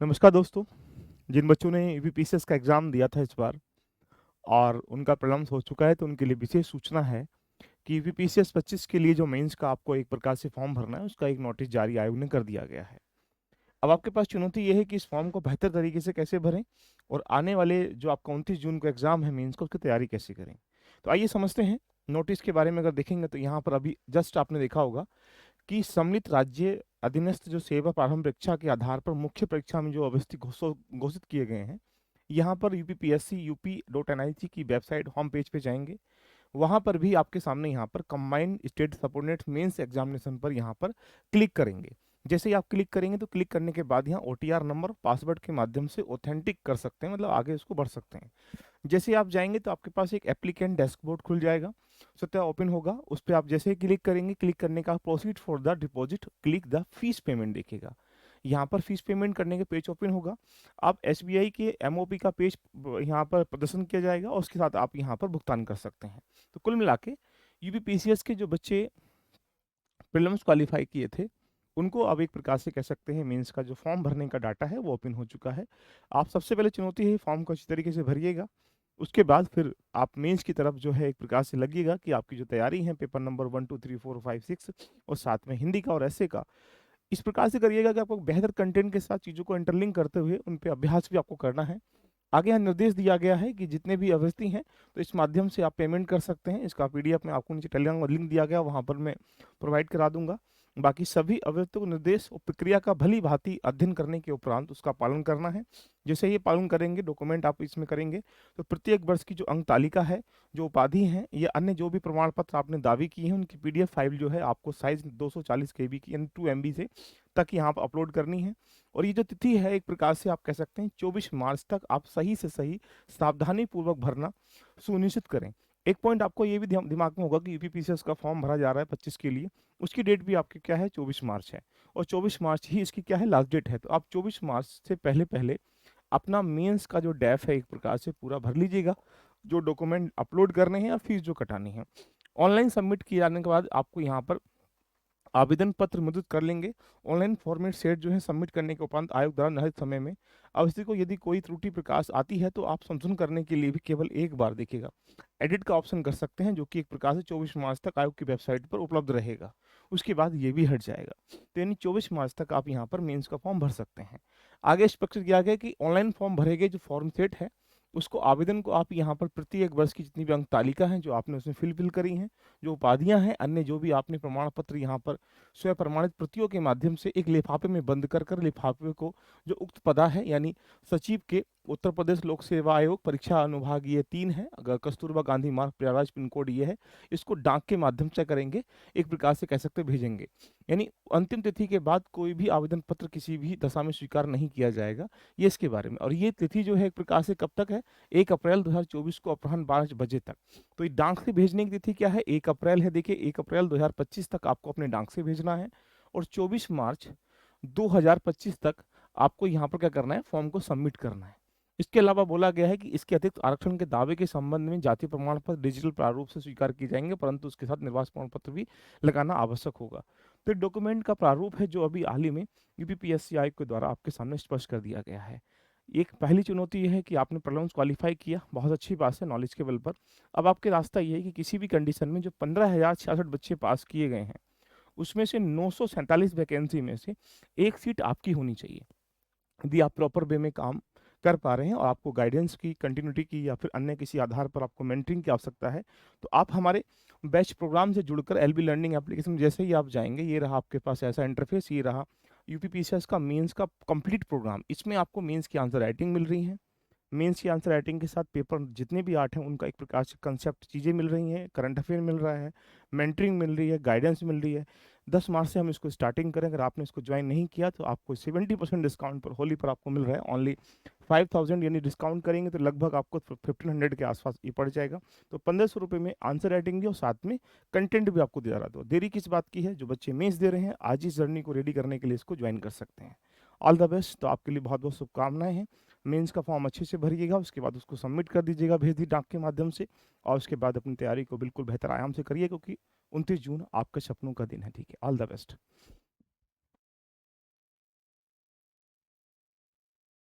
नमस्कार दोस्तों। जिन बच्चों ने यूपीपीसीएस का एग्ज़ाम दिया था इस बार और उनका परिणाम हो चुका है, तो उनके लिए विशेष सूचना है कि यूपीपीसीएस 25 के लिए जो मेंस का आपको एक प्रकार से फॉर्म भरना है, उसका एक नोटिस जारी आयोग ने कर दिया गया है। अब आपके पास चुनौती ये है कि इस फॉर्म को बेहतर तरीके से कैसे भरें और आने वाले जो आपका 29 जून को एग्ज़ाम है मेंस का, उसकी तैयारी कैसे करें। तो आइए समझते हैं नोटिस के बारे में। अगर देखेंगे तो यहाँ पर अभी जस्ट आपने देखा होगा कि सम्मिलित राज्य अधीनस्थ जो सेवा प्रारंभ परीक्षा के आधार पर मुख्य परीक्षा में जो अवस्थित घोषित किए गए हैं, यहाँ पर यूपीपीएससी यूपी.nic की वेबसाइट होम पेज पे जाएंगे। वहाँ पर भी आपके सामने यहाँ पर combined state subordinate mains examination पर यहाँ पर क्लिक करेंगे। जैसे ही आप क्लिक करेंगे तो क्लिक करने के बाद यहाँ ओटीआर नंबर पासवर्ड के माध्यम से ऑथेंटिक कर सकते हैं, मतलब आगे उसको बढ़ सकते हैं। जैसे आप जाएंगे तो आपके पास एक एप्लीकेंट डैशबोर्ड खुल जाएगा, सत्या ओपन होगा। उस पर आप जैसे ही क्लिक करेंगे, क्लिक करने का proceed for the deposit click the fees payment दिखेगा। यहाँ पर फीस पेमेंट करने के पेज ओपन होगा। आप एसबीआई के एमओपी का पेज यहाँ पर प्रदर्शन किया जाएगा और उसके साथ आप यहाँ पर भुगतान कर सकते हैं। तो कुल मिला के यूपीपीसीएस के जो बच्चे प्रीलिम्स क्वालिफाई किए थे, उनको अब एक प्रकार से कह सकते हैं मेंस का जो फॉर्म भरने का डाटा है वो ओपन हो चुका है। आप सबसे पहले चुनौती है फॉर्म को अच्छी तरीके से भरिएगा। उसके बाद फिर आप मेंस की तरफ जो है एक प्रकार से लगिएगा कि आपकी जो तैयारी है पेपर नंबर 1 2 3 4 5 6 और साथ में हिंदी का और ऐसे का इस प्रकार से करिएगा कि आपको बेहतर कंटेंट के साथ चीज़ों को इंटरलिंक करते हुए उन पे अभ्यास भी आपको करना है। आगे यहाँ निर्देश दिया गया है कि जितने भी अभ्यर्थी हैं तो इस माध्यम से आप पेमेंट कर सकते हैं। इसका पीडीएफ में आपको नीचे टेलीग्राम में लिंक दिया गया, वहाँ पर मैं प्रोवाइड करा दूंगा। बाकी सभी अभ्यर्थियों को निर्देश और प्रक्रिया का भली भांति अध्ययन करने के उपरांत उसका पालन करना है। जैसे ये पालन करेंगे, डॉक्यूमेंट आप इसमें करेंगे, तो प्रत्येक वर्ष की जो अंक तालिका है, जो उपाधि हैं, या अन्य जो भी प्रमाण पत्र आपने दावी किए हैं, उनकी पीडीएफ फाइल जो है आपको साइज 240 केबी की यानी 2 MB से तक यहाँ पर अपलोड करनी है। और ये जो तिथि है एक प्रकार से आप कह सकते हैं 24 मार्च तक आप सही से सही सावधानी पूर्वक भरना सुनिश्चित करें। एक पॉइंट आपको ये भी दिमाग में होगा कि यूपीपीसीएस का फॉर्म भरा जा रहा है 25 के लिए, उसकी डेट भी आपकी क्या है 24 मार्च है और 24 मार्च ही इसकी क्या है लास्ट डेट है। तो आप 24 मार्च से पहले पहले अपना मेंस का जो डैफ है एक प्रकार से पूरा भर लीजिएगा, जो डॉक्यूमेंट अपलोड करने हैं या फीस जो कटानी है। ऑनलाइन सबमिट किए जाने के बाद आपको यहाँ पर आवेदन पत्र मुद्रित कर लेंगे। ऑनलाइन फॉर्मेट सेट जो है सबमिट करने के उपरांत आयोग द्वारा निर्धारित समय में अवस्थी को यदि कोई त्रुटि प्रकाश आती है तो आप संशोधन करने के लिए भी केवल एक बार देखिएगा एडिट का ऑप्शन कर सकते हैं, जो कि एक प्रकार से 24 मार्च तक आयोग की वेबसाइट पर उपलब्ध रहेगा। उसके बाद ये भी हट जाएगा। तो यानी 24 मार्च तक आप यहाँ पर मेंस का फॉर्म भर सकते हैं। आगे स्पष्ट किया गया कि ऑनलाइन फॉर्म भरे गए जो फॉर्म सेट है, उसको आवेदन को आप यहाँ पर प्रति एक वर्ष की जितनी भी अंक तालिका है जो आपने उसमें फिल करी हैं, जो उपाधियां हैं, अन्य जो भी आपने प्रमाण पत्र यहाँ पर स्वयं प्रमाणित प्रतियों के माध्यम से एक लिफाफे में बंद कर लिफाफे को जो उक्त पदा है यानी सचिव के उत्तर प्रदेश लोक सेवा आयोग परीक्षा अनुभाग ये 3 है, अगर कस्तूरबा गांधी मार्ग प्रयागराज पिन कोड ये है, इसको डाक के माध्यम से करेंगे, एक प्रकार से कह सकते भेजेंगे। यानी अंतिम तिथि के बाद कोई भी आवेदन पत्र किसी भी दशा में स्वीकार नहीं किया जाएगा, ये इसके बारे में। और ये तिथि जो है एक प्रकार से कब तक है, 1 अप्रैल 2024 को अपराह्न 12 बजे तक। तो ये डाक से भेजने की तिथि क्या है, 1 अप्रैल है। देखिए 1 अप्रैल 2025 तक आपको अपने डाक से भेजना है और 24 मार्च 2025 तक आपको यहाँ पर क्या करना है, फॉर्म को सबमिट करना है। इसके अलावा बोला गया है कि इसके अतिरिक्त आरक्षण के दावे के संबंध में जाति प्रमाण पत्र डिजिटल प्रारूप से स्वीकार किए जाएंगे, परंतु उसके साथ निर्वाचन प्रमाण पत्र भी लगाना आवश्यक होगा। तो डॉक्यूमेंट का प्रारूप है जो अभी हाल ही में यूपीपीएससी आयोग के द्वारा आपके सामने स्पष्ट कर दिया गया है। एक पहली चुनौती यह है कि आपने प्रीलिम्स क्वालिफाई किया, बहुत अच्छी बात है नॉलेज के बल पर। अब आपके रास्ता ये है कि किसी भी कंडीशन में जो 15,066 बच्चे पास किए गए हैं, उसमें से 947 वैकेंसी में से एक सीट आपकी होनी चाहिए। यदि आप प्रॉपर वे में काम कर पा रहे हैं और आपको गाइडेंस की, कंटिन्यूटी की या फिर अन्य किसी आधार पर आपको मेंटरिंग की आवश्यकता है, तो आप हमारे बैच प्रोग्राम से जुड़कर एलबी लर्निंग एप्लीकेशन में जैसे ही आप जाएंगे, ये रहा आपके पास ऐसा इंटरफेस, ये रहा यूपीपीसीएस का मेंस का कंप्लीट प्रोग्राम। इसमें आपको मेंस की आंसर राइटिंग मिल रही है, मेंस की आंसर राइटिंग के साथ पेपर जितने भी आर्ट हैं उनका एक प्रकार से कंसेप्ट चीज़ें मिल रही हैं, करंट अफेयर मिल रहा है, मेंटरिंग मिल रही है, गाइडेंस मिल रही है। 10 मार्च से हम इसको स्टार्टिंग करें। अगर आपने इसको ज्वाइन नहीं किया तो आपको 70% डिस्काउंट पर होली पर आपको मिल रहा है ओनली 5,000, यानी डिस्काउंट करेंगे तो लगभग आपको 1500 के आसपास ये पड़ जाएगा। तो 1500 में आंसर राइटिंग भी और साथ में कंटेंट भी आपको दिया रहा। दो देरी किस बात की है, जो बच्चे मेंस दे रहे हैं आज इस जर्नी को रेडी करने के लिए इसको ज्वाइन कर सकते हैं। All the best. तो आपके लिए बहुत बहुत शुभकामनाएं हैं। मेंस का फॉर्म अच्छे से भरिएगा, उसके बाद उसको सबमिट कर दीजिएगा, भेज दी डाक के माध्यम से, और उसके बाद अपनी तैयारी को बिल्कुल बेहतर आयाम से करिए, क्योंकि 29 जून आपके सपनों का दिन है। ठीक है, ऑल द बेस्ट।